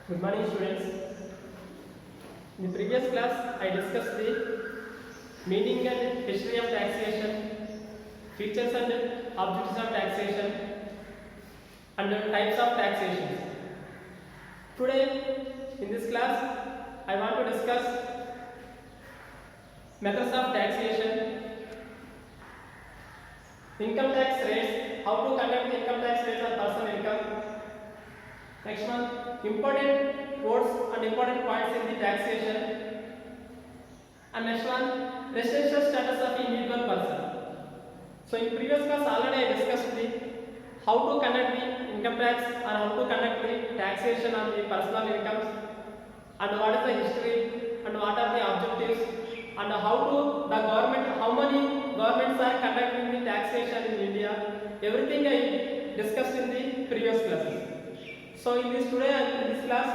Good morning, students. In the previous class, I discussed the meaning and history of taxation, features and objectives of taxation, and types of taxation. Today, in this class, I want to discuss methods of taxation, income tax rates, how to conduct income tax rates on personal income. Next one, important words and important points in the taxation. And next one, residential status of individual person. So in previous class already I discussed the how to conduct the income tax and how to conduct the taxation on the personal incomes, and what is the history and what are the objectives, and how many governments are conducting the taxation in India. Everything I discussed in the previous classes. So in this class,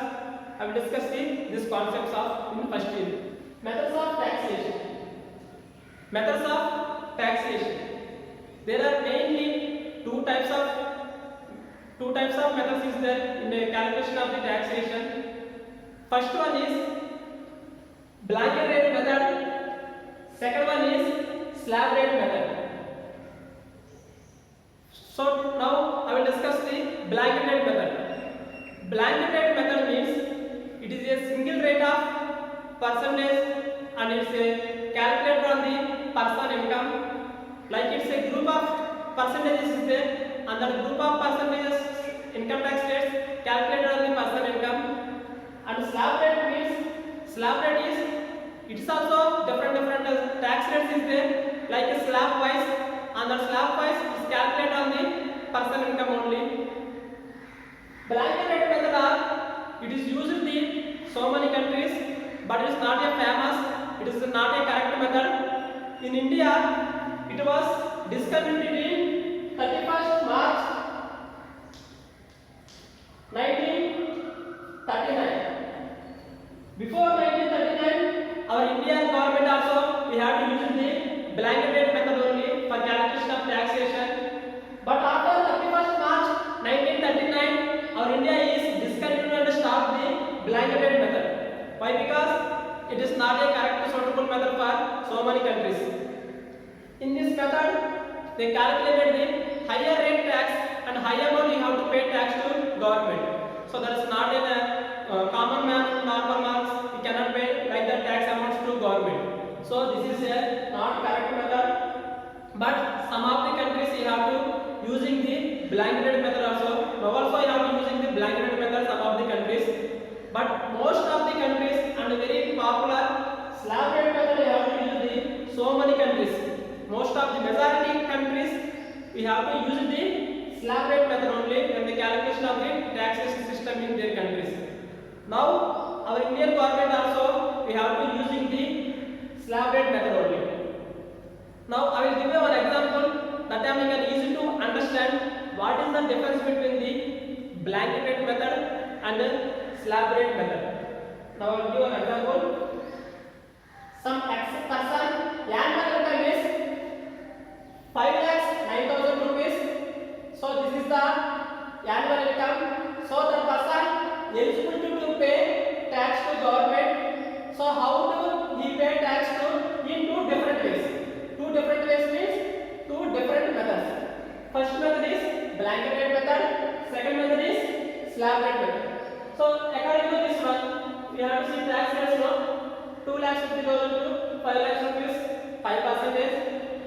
I will discuss these concepts of in first year. Methods of taxation. Methods of taxation. There are mainly two types of methods is there in the calculation of the taxation. First one is blanket rate method. Second one is slab rate method. So now I will discuss the blanket rate method. Blanket rate method means it is a single rate of percentage and it's a calculated on the personal income. Like it's a group of percentages is there, and that group of percentages income tax rates calculated on the personal income. And slab rate means it is also different tax rates is there, like a slab wise, and that slab wise is calculated on the personal income only. Blanket rate method it is used in so many countries, but it is not a famous, it is not a correct method. In India, it was discontinued in 31st March 1939. Before 1939, our Indian government also we have to use the blanket rate method only for calculation of taxation. But after 31st March 1939, our India is discontinued and stopped the blanket rate method. Why? Because it is not a correct suitable method for so many countries. In this method, they calculated the higher rate tax and higher amount you have to pay tax to government. So that is not in a common man, normal marks. We cannot pay like the tax amounts to government. So this is a not correct method. But some of the countries you have to using the blanket rate method also. Now also you have to using the blanket rate method some of the countries. But most of the countries and very popular slab rate method you have to use the so many countries. Most of the majority countries we have to use the slab rate method only in the calculation of the taxation system in their countries. Now our Indian government also we have to using the slab rate method only. Now I will give you one example that time you can easy to understand what is the difference between the blanket rate method and the slab rate method. Now I will give an example. Some person land income is 5,09,000 rupees. So this is the annual income. So the person eligible to pay tax to government. So how do he pay tax to in two different ways? Two different ways means two different methods. First method is blanket rate method. Second method is slab rate method. So according to this one, we have to see tax rates now. 2,50,000 to 5,00,000 rupees, 5%,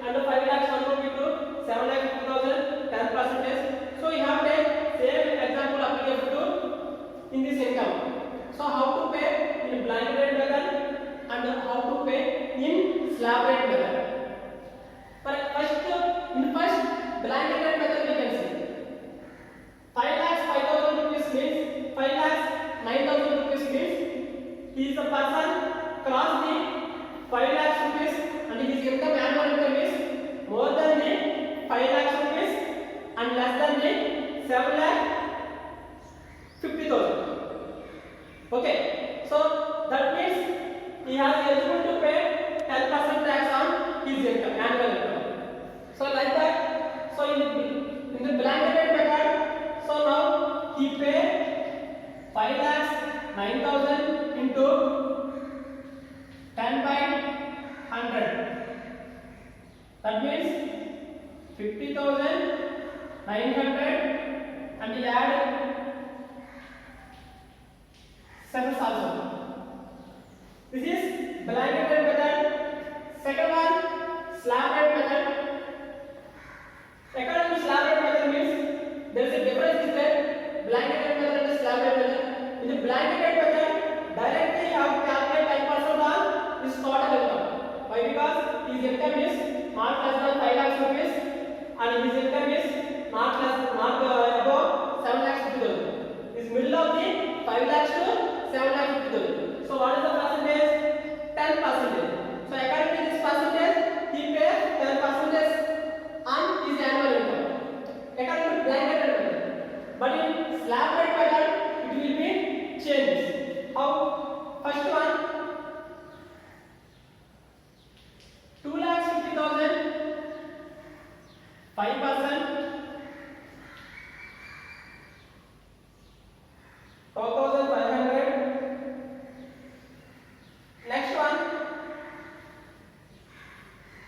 and 5,00,000 rupee to 7,50,000, 10%. So we have take same example applicable to in this income. So how to pay in blanket rate method and how to pay in slab rate method. In first blanket rate method we can see 5,05,000 rupees means 5,09,000 rupees means he is a person cross the 5 lakhs rupees and his income annual income is more than the 5 lakhs rupees and less than the 7 lakh 50,000. Okay, so that means he has eligible to pay 10% tax on his income, annual income. So like that. So in the blanket rate method, so now he pay 5 lakhs means 50,900 and we add cents also. This is blanket rate method. Second one, slab rate method. According to slab rate method means there is a difference between blanket rate method and slab rate method. In the blanket rate method, directly you have to calculate 10% on his total income. Why? Because his income is not less than 5 lakhs rupees and his income is not above 7 lakhs 50,000. Is middle of the 5 lakhs to 7 lakhs 50,000. So what is the percentage? 10%. So according to this percentage, he pays 10% on his annual income. According to blanket rate method. But in slab rate method, it will be changed. How? First one, 2,50,000, 5%, 12,500. Next one,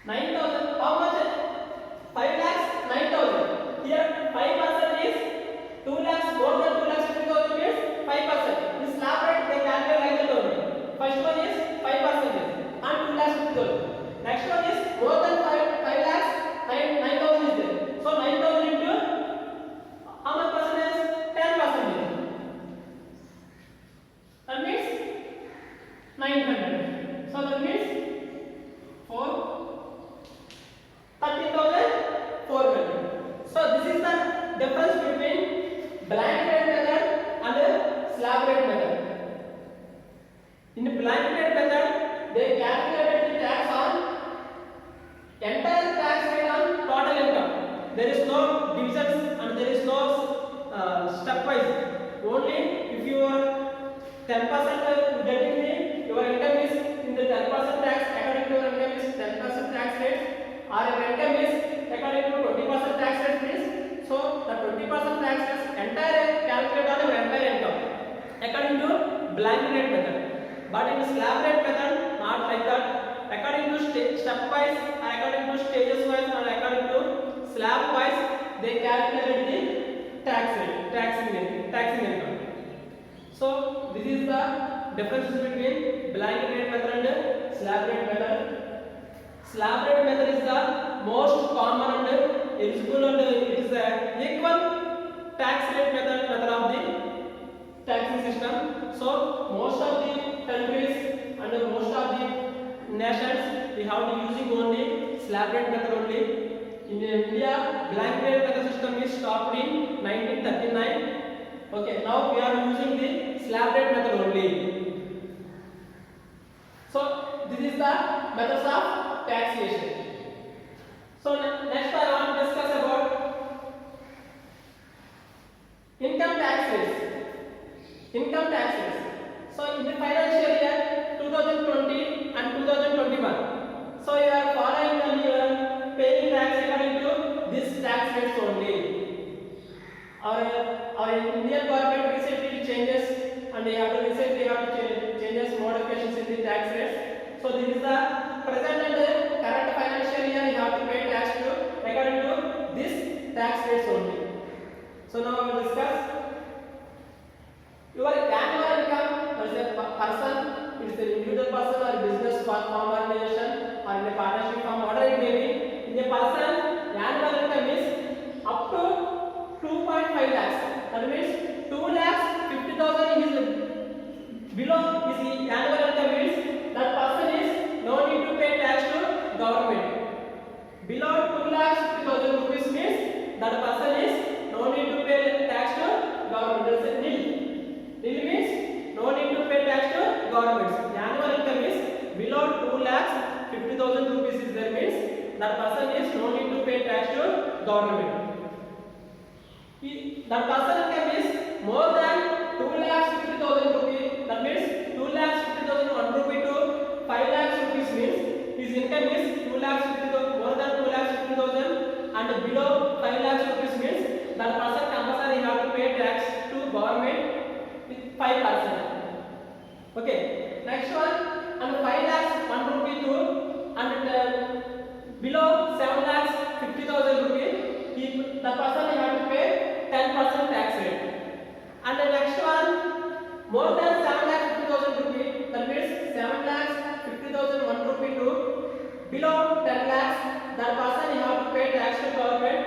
9,000. How much? 5 lakhs, 9,000. Here 5% is 2 lakhs, more than 2,50,000 means 5%. This slab rate they calculate like that only. First one is 5% and 2,50,000. Next one is more than 5 lakhs, 9,000 is there. So 9,000 into how much percentage? 10%. That means 900. So that means 13,400. So this is the difference between blanket rate method and slab rate method. In the blanket rate method, they calculated the tax on entire tax rate on total income. There is no divisions and there is no stepwise. Only if you are 10% getting your income is in the 10% tax, according to your income is 10% tax rate, or your income is according to 20% tax rate means, so the 20% tax is entire calculated on your entire income according to blanket rate method. But in slab rate method, not like that. According to stepwise, according to stages wise, and according to slab wise, they calculated the tax rate, taxing income. So this is the difference between blanket rate method and slab rate method. Slab rate method is the most common and eligible and it is the equal tax rate method of the taxing system. So most of the countries and most of the nations we have to using only slab rate method only. In India, blanket rate method system is stopped in 1939. Okay, now we are using the slab rate method only. So this is the methods of taxation. So next I want to discuss about income tax rates. Income tax rates. So in the financial year 2020 and 2021, so you are following and you are paying tax according to this tax rates only. Our Indian government recently changes and they have to changes modifications in the tax rates. So this is the present and current financial year you have to pay tax to according to this tax rates only. So now we will discuss your annual income as a person, it is an individual person or business firm organization or in a partnership firm, whatever it may be. In a person, annual income is up to 2.5 lakhs. That means 2,50,000 is below his annual income means that person is no need to pay tax to government. Below 2,50,000 rupees means that person is no need to pay tax to government. That is nil. Nil means no need to pay tax to government. The annual income is below 2,50,000 rupees is there means that person is no need to pay tax to government. That person income is more than 2,50,000 rupees. That means 2,50,000 1 rupee to 5 lakhs rupees means his income is 2,50,000 more than 2,50,000 and below 5 lakhs rupees means that person compulsory have to pay tax to government with 5%. Okay. Next one and 5 lakhs 1 rupee to and below 7 lakhs government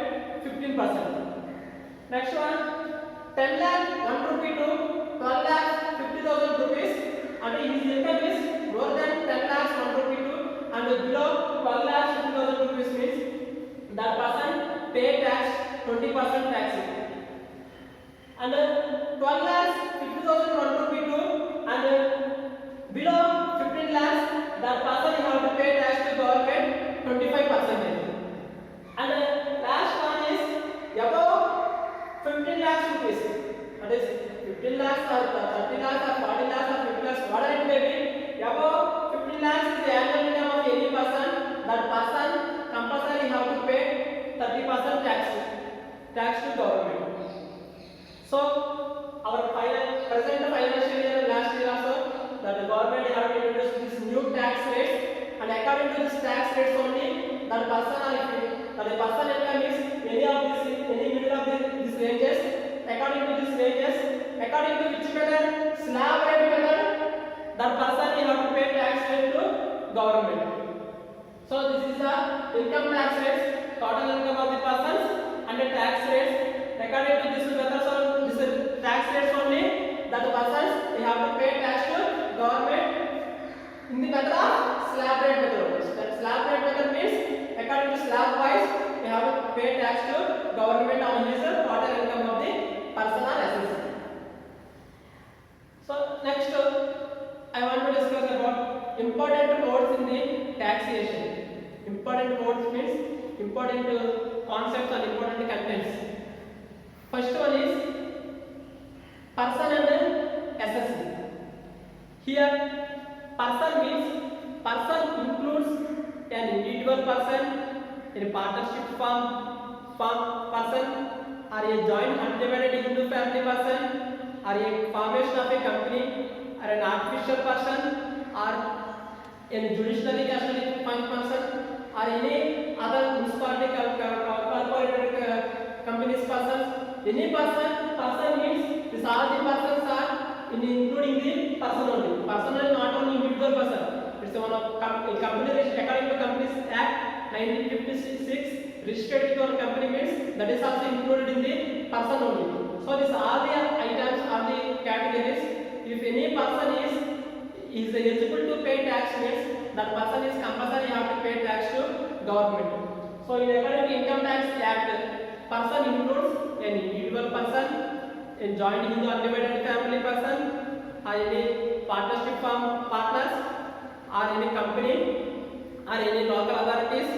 15%. Next one, 10 lakh 1 rupee to 12 lakh 50,000 rupees, and his income is more than 10 lakhs 1 rupee to and below 12 lakhs 50,000 rupees means that person pay tax 20% tax. And 12 lakhs 50,000 1 rupee to and below 15 lakhs that person have to pay tax to government 25%. And last one is above 15 lakhs rupees. That is 15 lakhs or 30 lakhs or 40 lakhs or 50 lakhs, whatever it may be. Above 15 lakhs is the annual income of any person. That person compulsory have to pay 30% tax to government. So our present financial year and last year also that the government have introduced this new tax rates, and according to this tax rates only that person or the person income is any middle of these ranges. According to these ranges, according to which method, slab rate method, that person will have to pay tax rate to government. So this is the income tax rates, total income of the persons, and the tax rates. According to this method, so this tax rates only that the persons they have to pay tax to government in the method of slab rate method. That slab rate method means according to slab wise they have to pay tax to government on his total income of the person or assessment. So next I want to discuss about important codes in the taxation. Important codes means important concepts and important contents. First one is person and assessment. Here person means person includes an individual person, a partnership firm person, or a joint undivided Hindu family person, or a formation of a company, or an artificial person, or a judicially custody person, or any other municipality corporate companies person. Any person means this all the persons are including the person only. Person is not only individual person. It's one of company according to Companies Act 1956 registered to our company means that is also included in the person only. So this all the items are the categories. If any person is eligible to pay tax means that person is compulsory have to pay tax to government. So in according to Income Tax Act, person includes an individual person, a joint Hindu undivided family person, or any partnership firm partners, or any company, or any local authorities,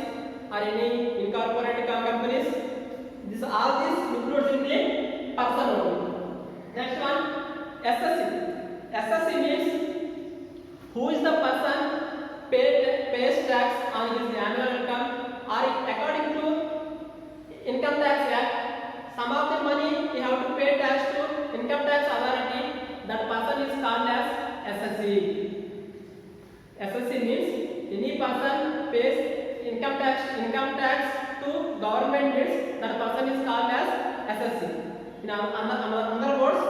or any incorporated companies. This all this includes in the person only. Next one, SSC. SSC means who is the person pays tax on his annual income, or according to Income Tax Act. Some of the money you have to pay tax to Income Tax Authority. That person is called as SSC. SSC means any person pays income tax to government means that person is called as SSC. In other words,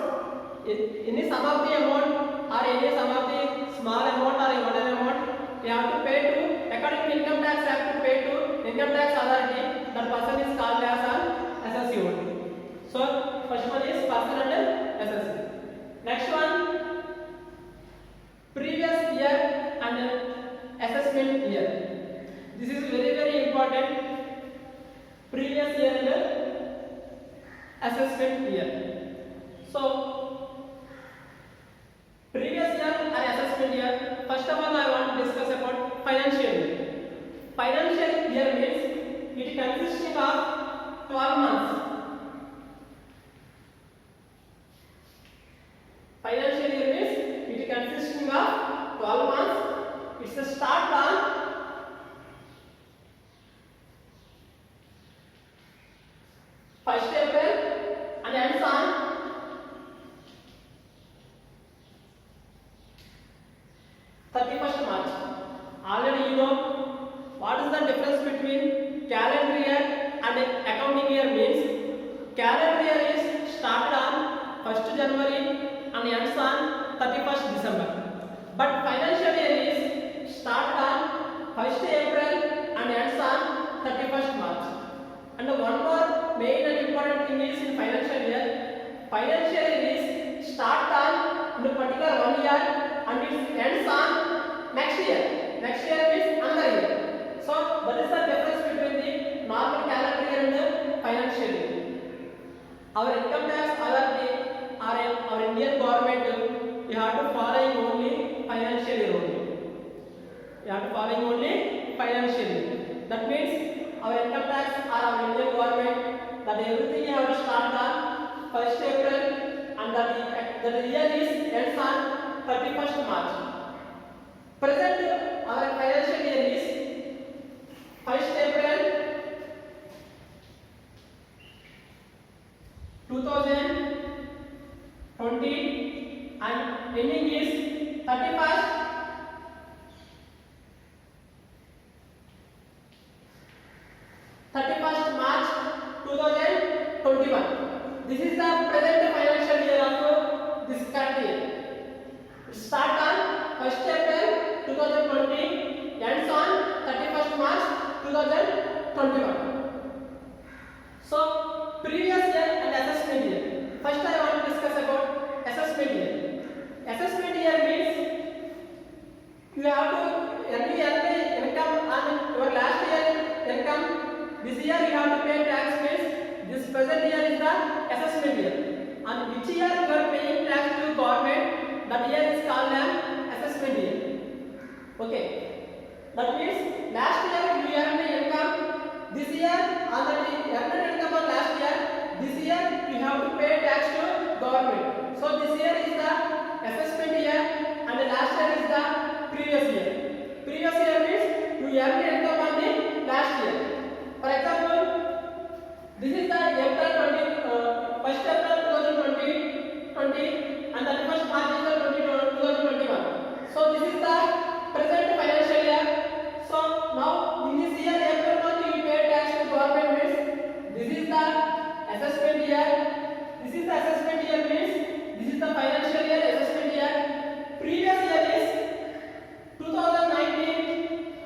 any sum of the amount or any sum of the small amount or whatever amount you have to pay to according to Income Tax Act to pay to Income Tax Authority. That person is called as an SSC only. So first one is person and SSC. Next one, previous year and assessment year. This is very important. Previous year and assessment year. So previous year and assessment year. First of all, I want to discuss about financial year. Financial year means it consisting of 12 months. Financial year means it consisting of 12 months. It's a start on April and ends on March 31. Already you know what is the difference between calendar year and accounting year means calendar year is started on January 1 and ends on 31st December. But financial year is started on April 1 and ends on 31st March. And one more main and important thing is in financial year. Financial year is start on in a particular 1 year and it ends on next year. Next year means another year. So that is the difference between the normal calendar year and the financial year. Our income tax authority or our Indian government, you have to follow only financial year only. You have to follow only financial year. That means our income tax or our Indian government that everything you have to start on 1st April and that the year is ends on 31st March. Present our financial year is 1st April 2020 and ending is 31st March 2021. This is the present financial year of this current year. It start on 1st April 2020, ends on 31st March 2021. So previous year and assessment year. First I want to discuss about assessment year. Assessment year means you have to earn income on your last year income. This year you have to pay tax means this present year is the assessment year. And which year you are paying tax to government, that year is called an assessment year. Okay. That means last year you earned income. This year on the earned income of last year, this year you have to pay tax to government. So this year is the assessment year and the last year is the previous year. Previous year means you earned income on the last year. For example, this is the April 1st April 2020 and 31st March is the 2021. So this is the present financial year. So now in this year April month you pay tax to government means this is the assessment year. This is the assessment year means this is the financial year assessment year. Previous year is 2019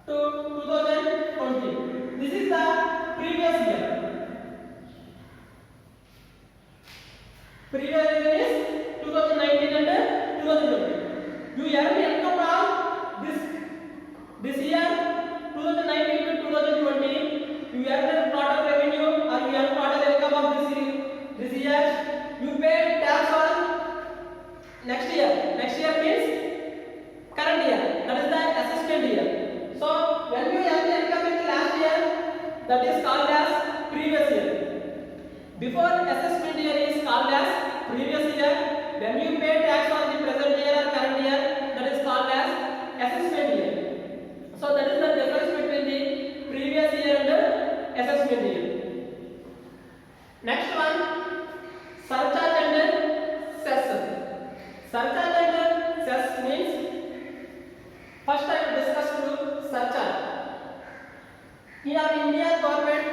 to 2020. This is the previous year. Previous year is 2019 and 2020. You earn income from this year 2019 to 2020. You earn total revenue or you earn total income of this year. You pay tax on next year. Next year means current year. That is the assessment year. So when you earn income in the last year, that is called as previous year. Before assessment year is called as previous year. When you pay tax on the present year or current year, that is called as assessment year. So that is the difference between the previous year and the assessment year. Next one, surcharge and cess. Surcharge and cess means first I will discuss to surcharge. In our Indian government,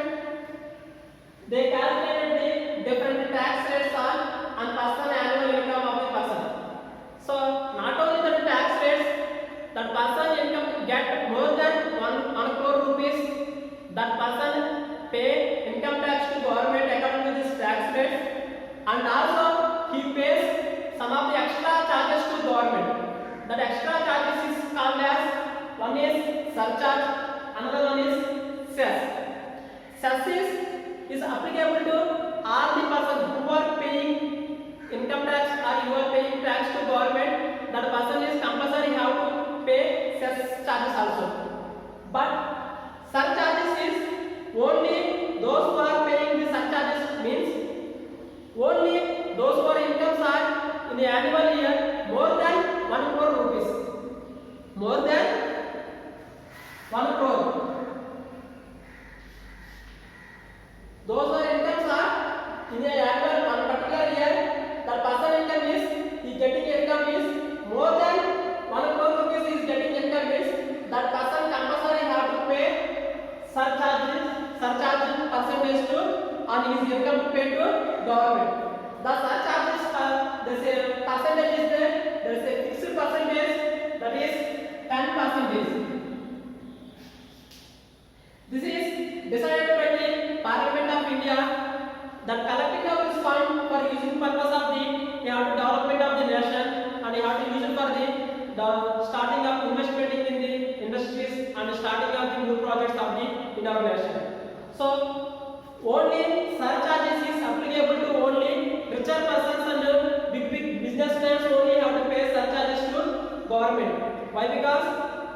they calculated the different tax rates on personal annual income of the person. So not only the tax rates, that person income get more than 1 crore rupees, that person pay income tax to government according to this tax rates, and also he pays some of the extra charges to government. That extra charges is called as one is surcharge, another one is cess. Cess is applicable to all the persons who are paying income tax or you are paying tax to government. That person is compulsory have to pay cess charges also. But surcharges is only those who are paying the surcharges means only those who are incomes are in the annual year more than 1 crore rupees. More than 1 crore. Those who are incomes are in the annual one particular year, the person income is getting income is more than 1 crore rupees is getting income is that person compulsory have to pay surcharge percentage to on his income to pay to government. The surcharges there is a percentage is there is a fixed percentage that is 10%. This is decided by the Parliament of India that collecting of this fund for using purpose of the development of the nation, and you have to use it for the starting of investment in the industries and starting of the new projects of the in our nation. So only surcharges is applicable to only richer persons and big businessmen only have to pay surcharges to government. Why? Because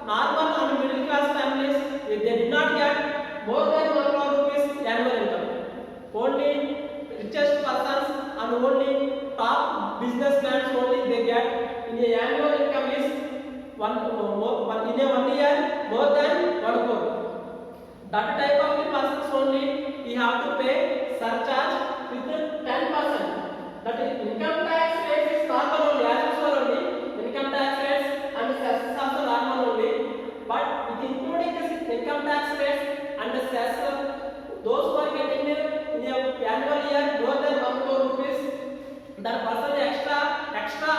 normal and middle class families, if they did not get more than 1 crore rupees annual income, only richest persons and only top businessmen only they get in the annual income is one in a 1 year more than 1 crore. That type of the persons only we have to pay surcharge with 10%. That is income tax rate is normal only, as usual only. Income tax rates and cess is also normal only. But with including this income tax rates and the cess, those who are getting in a annual year more than 1 crore rupees, that person extra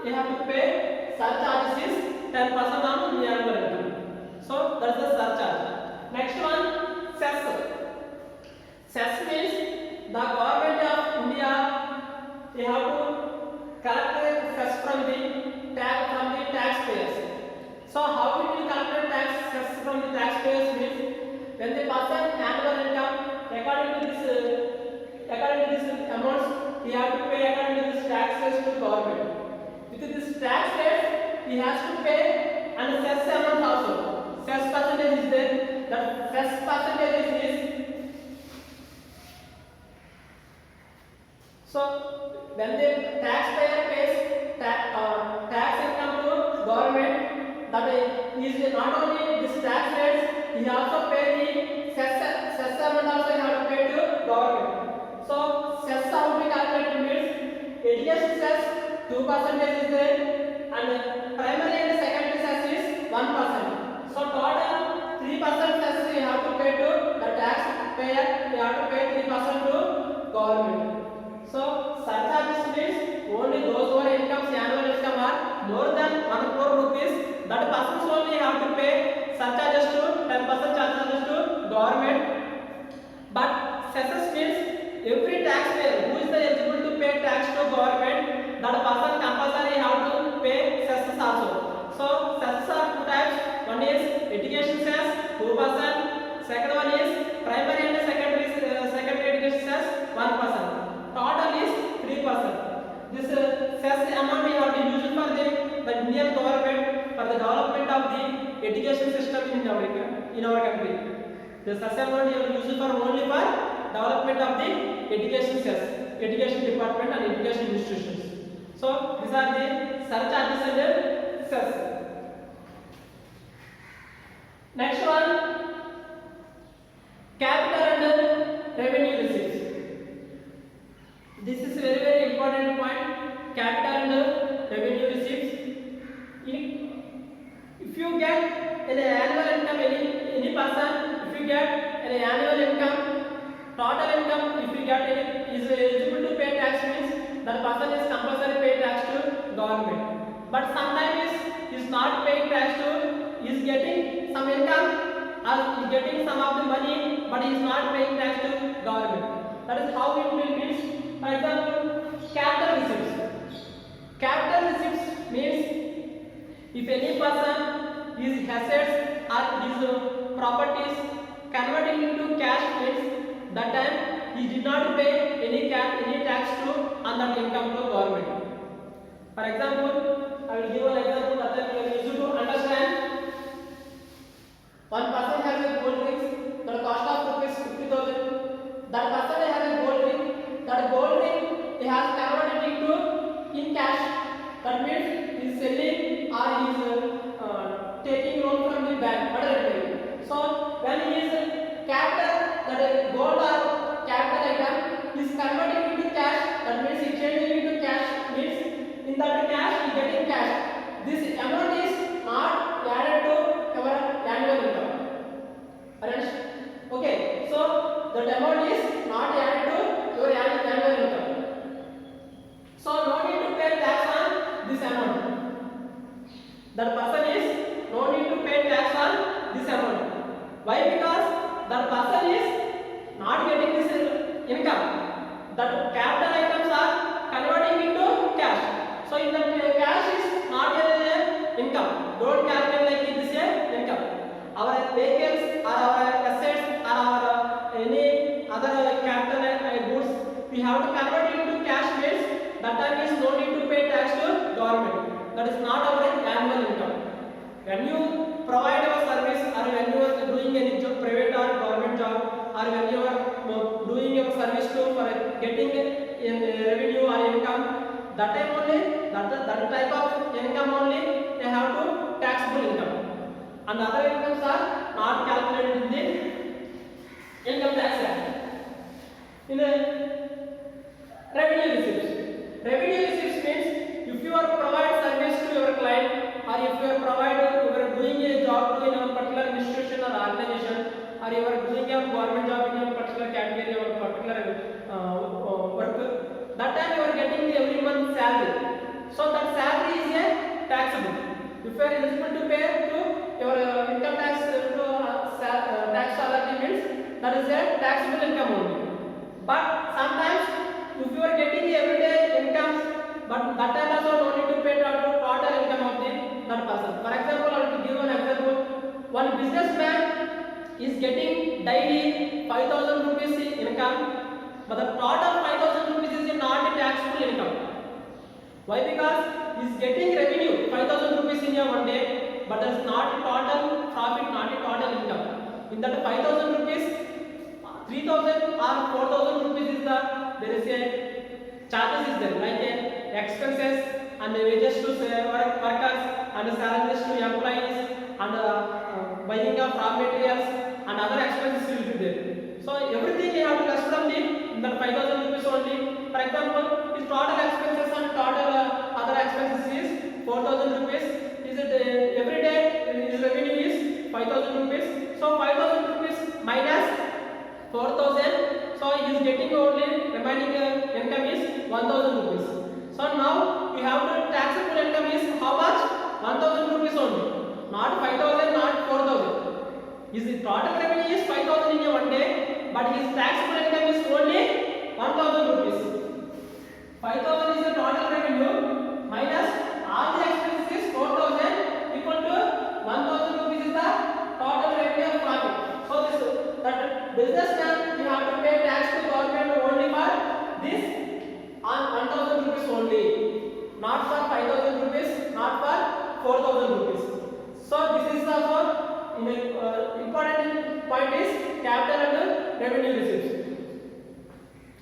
they have to pay surcharges is 10% on the annual income. So that's the surcharge. Next one, cess. Cess means the government of India they have to collect the cess from the taxpayers. So how it will collect the cess from the taxpayers means when the person annual income according to this amounts he have to pay according to this taxes to government. With this tax rate he has to pay and cess amount also. Cess percentage is there. That cess percentage is so when the taxpayer pays tax income to government, that is not only this tax rates, he also pay the cess amount also he have to pay to government. So cess how we calculate means education cess 2% is there and primary and secondary cess is 1%. So total 3% cess we have to pay to the taxpayer, we have to pay 3% to government. So surcharges means only those who are incomes annual income are more than 1 crore rupees, that persons only have to pay surcharges to 10% charges to government. But cesses means every taxpayer who is eligible to pay tax to government, that person compulsory have to pay cesses also. So cesses are two types. One is education cess 2%. Second one is primary and secondary education cess 1%. Total is 3%. This cess amount we have to use it for the Indian government for the development of the education system in our country. The cess amount we have to use it for only for development of the education cess, education department and education institutions. So these are the surcharges and the cess. Next one, capital and revenue receipts. This is very important point. Capital and revenue receipts. If you get an annual income, any person, if you get an annual income, total income, if you get is eligible to pay tax means that person is compulsory pay tax to government. But sometimes is not paying tax to, is getting some income or is getting some of the money, but is not paying tax to government. That is how it will be. For example, capital receipts. Capital receipts means if any person his assets or his properties converting into cash means that time he did not pay any tax to on that income to government. For example, I will give an example that you are easy to understand. One person has a gold ring, the cost of rupees 50,000. That person has a gold ring. That gold ring he has converted into in cash. That means he is selling or he is taking loan from the bank. So when he is capital, that gold or capital item is converting into cash. That means he changing into cash means in that cash he getting cash. This amount is not added to our annual income. Okay, so that amount is not added to your annual income. So no need to pay tax on this amount. That person is no need to pay tax on this amount. Why? Because that person that capital items are converting into cash. So in that cash is not a income. Don't calculate like it is a income. Our vehicles or our assets or our any other capital goods, we have to convert it into cash means that time is no need to pay tax to government. That is not our annual income. When you provide our service or when you are doing any job, private or government job, or when you are doing your service to for getting revenue or income, that time only that type of income only they have to taxable income. And other incomes are not calculated in the income tax act. In the revenue receipts. Revenue receipts means if you are provide service to your client or if you are doing a job to in a particular institution or organization or you are doing a government job in a particular category or particular work, that time you are getting every month salary. So that salary is a taxable. If you are eligible to pay to your income tax to tax salary means that is a taxable income only. But sometimes if you are getting everyday incomes, but that time also no need to pay total income of that person. For example, I will give one example. One businessman is getting daily 5,000 rupees income, but the total 5,000 rupees is not a taxable income. Why? Because he is getting revenue 5,000 rupees in a one day, but there is not a total profit, not a total income. In that 5,000 rupees, 3,000 or 4,000 rupees is there is a charges is there like expenses and wages to workers and salaries to employees and buying of raw materials and other expenses will be there. So everything you have to less from that 5,000 rupees only. For example, his total expenses and total other expenses is 4,000 rupees. Is it every day his revenue is 5,000 rupees. So 5,000 rupees minus 4,000. So he is getting only remaining income is 1,000 rupees. So now we have to taxable income is how much? 1,000 rupees only. Not 5,000, not 4,000. His total revenue is 5,000 in a one day, but his taxable income is only 1,000 rupees. 5,000 is the total revenue minus all the expenses is 4,000 equal to 1,000 rupees is the total revenue of profit. So this that businessman you have to pay tax to government only for this on 1,000 rupees only, not for 5,000 rupees, not for 4,000 rupees. So this is also important point is capital and revenue receipts.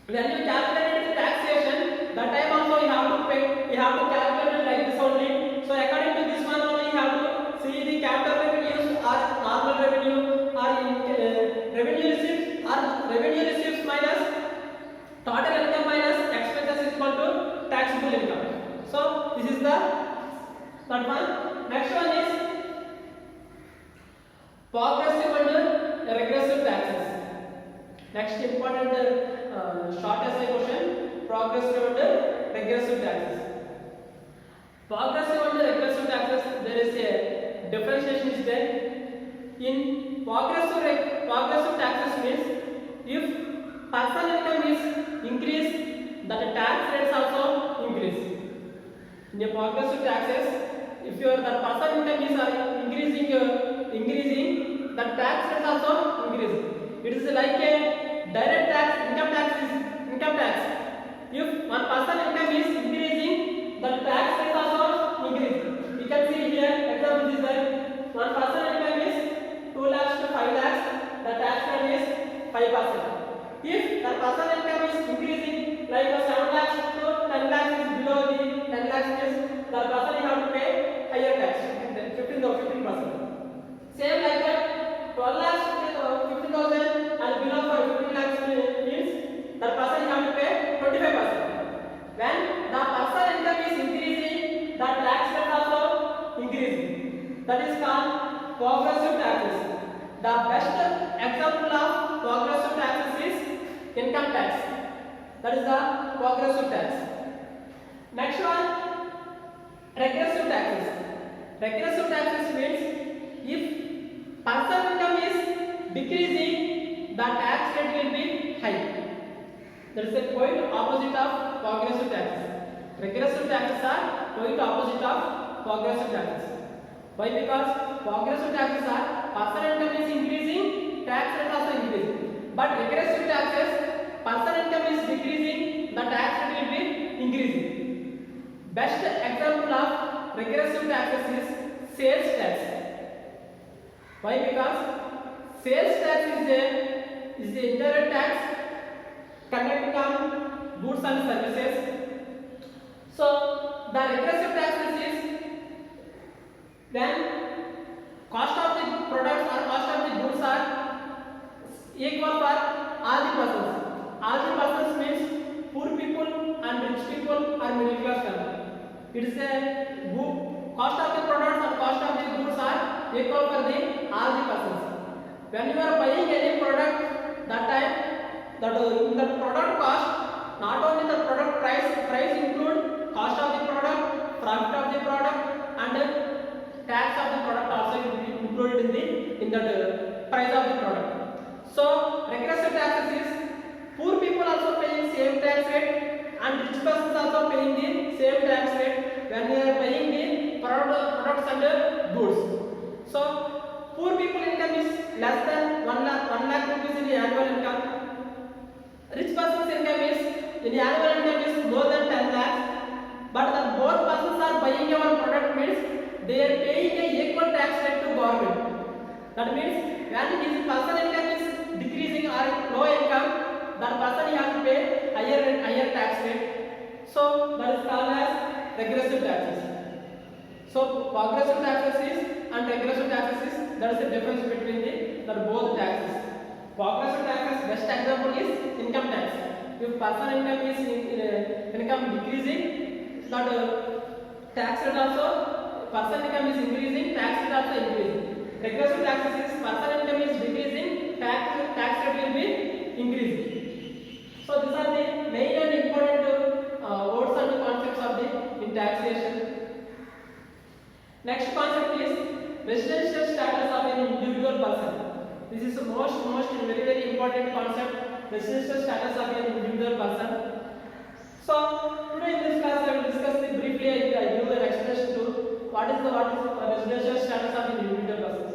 When you calculate the taxation, that time also you have to pay, you have to calculate it like this only. So according to this one only, you have to see the capital revenues or normal revenue or revenue receipts or revenue receipts minus total income minus expenses is equal to taxable income. So this is the third one. Next one is progressive and regressive taxes. Next important short essay question: progressive and regressive taxes. Progressive and regressive taxes, there is a differentiation is there. In progressive taxes means if personal income is increased, that the tax rates also increase. In a progressive taxes, if your the personal income is increasing, the tax rates also increase. It is like a direct tax, income tax is income tax. If one personal income is increasing, the tax rate also increase. You can see here example is that one personal income is 2 lakhs to 5 lakhs, the tax rate is 5%. If the personal income is increasing, like 7 lakhs to 10 lakhs is below the 10 lakhs means the person you have to pay higher tax, 15%. Same like that, 12 lakhs to 50,000 and below for 15 lakhs means the person you have to pay 25%. When the personal income is increasing, the tax rate also increasing. That is called progressive taxes. The best example of progressive taxes is income tax. That is the progressive tax. Next one, regressive taxes. Regressive taxes means if personal income is decreasing, the tax rate will be high. That is a quite opposite of progressive taxes. Regressive taxes are quite opposite of progressive taxes. Why? Because progressive taxes are person income is increasing, tax rate also increasing. But regressive taxes, person income is decreasing, the tax rate will be increasing. Best example of regressive taxes is sales tax. Why? Because sales tax is the indirect tax collected on goods and services. So the regressive taxes is when cost of the products or cost of the goods are equal for all the persons. All the persons means poor people and rich people or middle class family. It is a cost of the products or cost of the goods are equal for the all the persons. When you are buying any product, that time in the product cost, not only the product price include cost of the product, profit of the product, and tax of the product also included in the price of the product. So regressive taxes is poor people also paying same tax rate and rich persons also paying the same tax rate when they are paying the products and goods. So poor people income is less than 1 lakh rupees in the annual income. Rich person's income is in the annual income is more than 10 lakhs. But the both persons are buying our product means they are paying a equal tax rate to government. That means when his personal income is decreasing or low income, that person has to pay higher tax rate. So that is called as regressive taxes. So progressive taxes is and regressive taxes is, there is a difference between the both taxes. Progressive taxes best example is income tax. If person income is income decreasing, that tax rate also person income is increasing, tax rate also increasing. Regressive taxes is person income is decreasing, tax rate will be increasing. So these are the main and important words and concepts of the taxation. Next concept is residential status of an individual person. This is the most very important concept, residential status of an individual person. So today in this class I will discuss the briefly. I give an explanation to what is residential status of an individual person.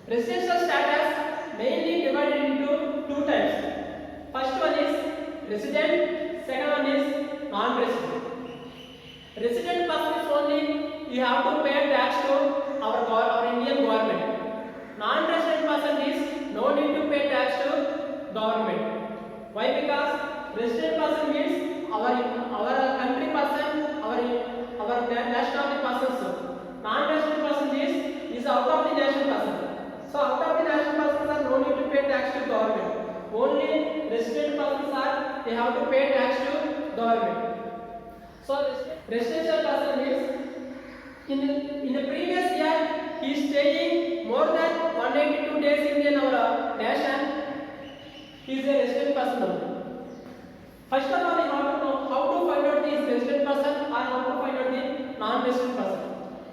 Residential status mainly divided into two types. First one is resident, second one is non-resident. Resident person is only you have to pay tax to our Indian government. Non-resident person is no need to pay tax to government. Why? Because resident person means our country person, our nationality persons. Non-resident person is out of the nation person. So out of the nation persons are no need to pay tax to government. Only resident persons are they have to pay tax to government. So residential person means in the previous year he is staying more than 182 days in our nation. He is a resident person. First of all, you have to know how to find out this resident person or how to find out the non-resident person.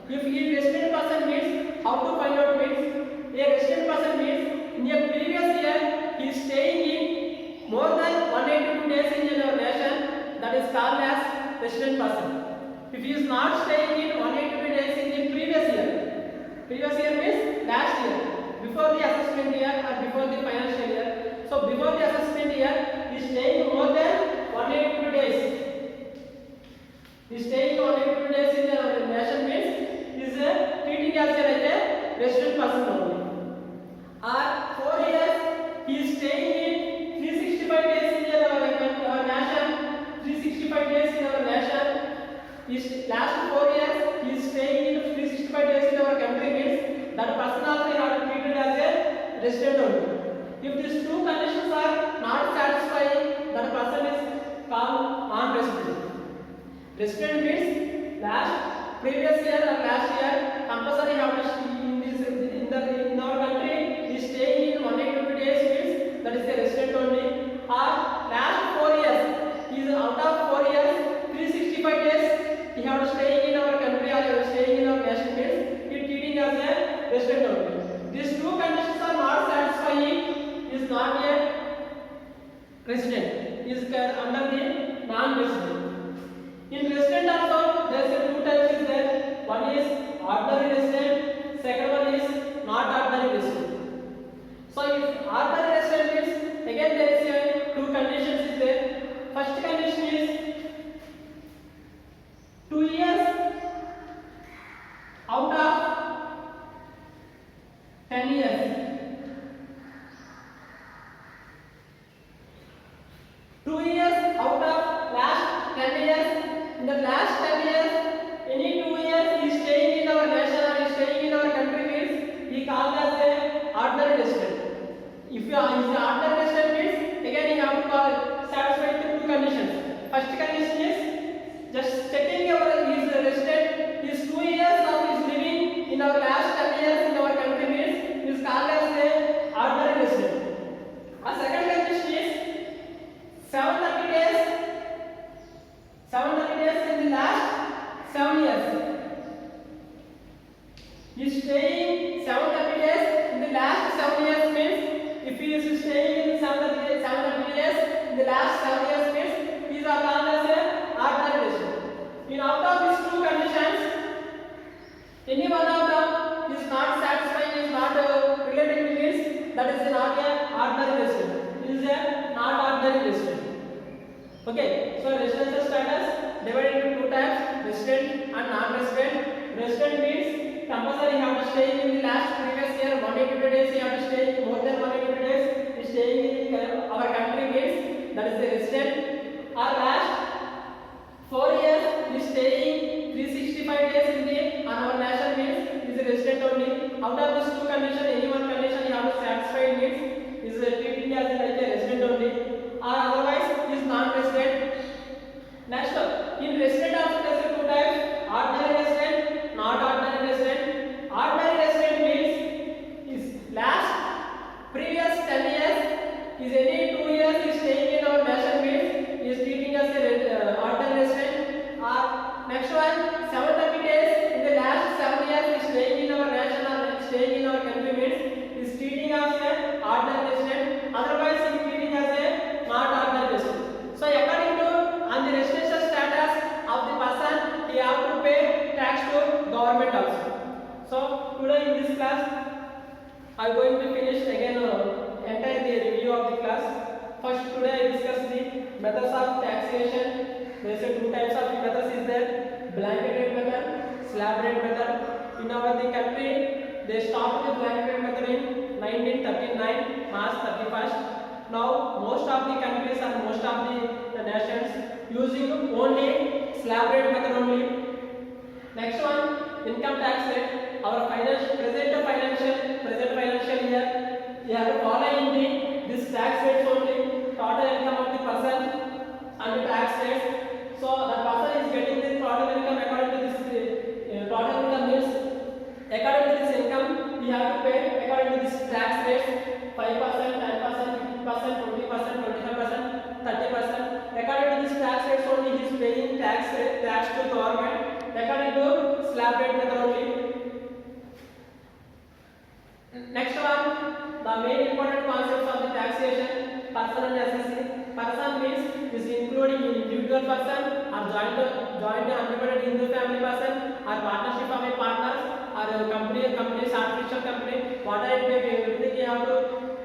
If he is resident person means how to find out means a resident person means in a previous year he is staying in more than 182 days in our nation, that is called as resident person. If he is not staying in 182 days in the previous year means last year, before the assessment year or before the financial year. So before the assessment year, he is staying more than 182 days. He is staying 182 days in the nation means he is treating as a resident person only. Or 4 years, he is staying in 365 days in our nation. 365 days in our nation. His last 4 years, he is staying in 365 days in our country means that person also have to be treated as a resident only. If these two conditions are not satisfying, that person is called non-resident. Resident means previous year or last year compulsory have to in our country he is staying in 182 days means that is a resident only. Or last 4 years, he is out of 4 years, 365 days he have to stay in our country or staying in our nation means he is treating as a resident only. These two conditions are not satisfying, he is not a resident. is under the non-resident. In resident also there is two types is there. One is ordinary resident, second one is not ordinary resident. So if ordinary resident is, again there is a two conditions is there. First condition is 2 years out of 10 years. 2 years out of last 10 years. In the last 10 years, any 2 years he is staying in our nation or is staying in our country means he called as a ordinary resident. If you are is ordinary resident means again you have to call satisfy the two conditions. First condition is just checking our is resident is 2 years of is living in our last 10 years in our country means is called as a ordinary resident. A second condition is 730 days in the last 7 years. He is staying 730 days in the last 7 years means if he is staying in 730 days in the last 7 years means he is called as a ordinary resident. In out of these two conditions, any one of them is not satisfying, is not related to this, that is not a ordinary resident. It is a not ordinary resident. Okay, so residential status divided into two types, resident and non-resident. Resident means compulsory you have to stay in the last previous year 182 days, you have to stay more than 182 days, staying in our country means that is the resident. Or last 4 years is staying 365 days in the on our nation means is a resident only. Out of these two conditions, any one condition you have to satisfy means is treating as like a resident only, or otherwise is non-resident. Next, in resident also there are two types: ordinary resident, not ordinary resident. Ordinary resident means is last previous 10 years is any 2 years is staying in our nation means is treating as a ordinary resident. Or next one, 730 days in the last 7 years is staying in our nation or staying in our country means is treating as a ordinary resident. Otherwise is treating as a not ordinary resident. So according to on the residential status of the person, he have to pay tax to government also. So today in this class, I am going to finish again entire the review of the class. First today I discuss the methods of taxation. There are two types of methods is there: blanket rate method, slab rate method. In our the country, they started with blanket rate method in 1939, March 31st. Now most of the countries and most of the nations using only slab rate method only. Next one, income tax rate. Our present financial year, we have to follow in this tax rates only. Total income of the person and the tax rates. So the person is getting the total income according to this total income means according to this income we have to pay according to this tax rates 5%, 10%, 50%, 20%, 25%, 30%. According to this tax rates only he is paying tax to government according to slab rate method only. Next one, the main important concepts of the taxation: person and necessity. Person means is including individual person or joint undivided Hindu family person or partnership of a partners or companies, artificial company, whatever it may be, everything you have to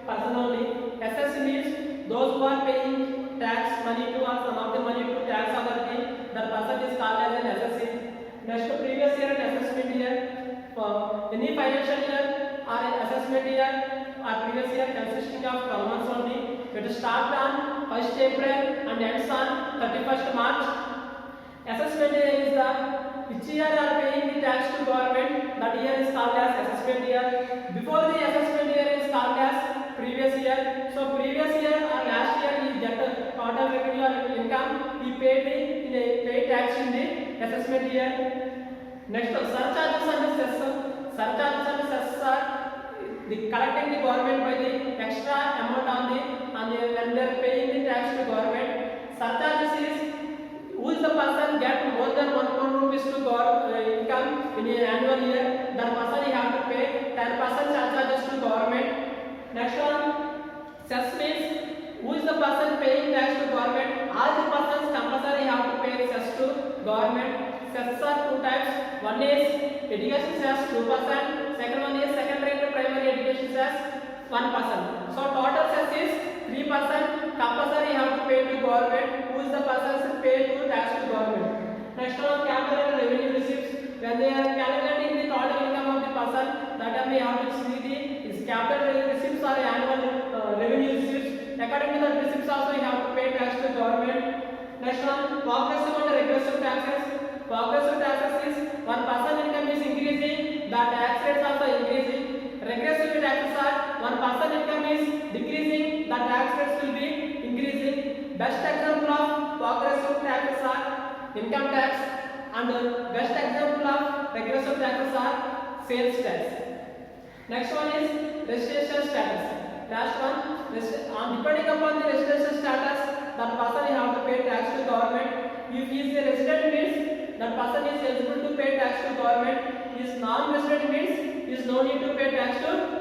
person only. SS means those who are paying tax money to or some of the money to tax authority, that person is called as an SSC. Next, previous year and assessment year. For any financial year or an assessment year or previous year consisting of 12 months only. It starts on 1st April and ends on 31st March. Assessment year is the which year are paying the tax to government, that year is called as assessment year. Before the assessment year is called as previous year. So previous year or last year he get total revenue or income, he paid tax in the assessment year. Next, surcharges and cess. Surcharges and cess are collecting the government by the extra amount on the when they are paying the tax to government. Surcharges is who is the person get more than 1 crore rupees to income in an annual year, that person he have to pay 10% surcharges to government. Next one, cess means who is the the person paying tax to government? All the persons compulsory have to pay cess to government. Cess are two types. One is education cess 2%. Second one is secondary and primary education cess 1%. So total cess is 3%. Compulsory have to pay to government. Who is the persons pay to tax to government? Next one, capital and revenue receipts. When they are calculating the total income of the person, that time we have to see the is capital receipts or annual revenue receipts. According to the receipts also you have to pay tax to government. Next one, progressive and regressive taxes. Progressive taxes is one person income is increasing, the tax rates also increasing. Regressive taxes are one person income is decreasing, the tax rates will be increasing. Best example of progressive taxes are income tax, and best example of regressive taxes are sales tax. Next one is residential status. Last one, depending upon the residential status, that person you have to pay tax to government. If he is a resident means that person is eligible to pay tax to government. If non-resident means is no need to pay tax to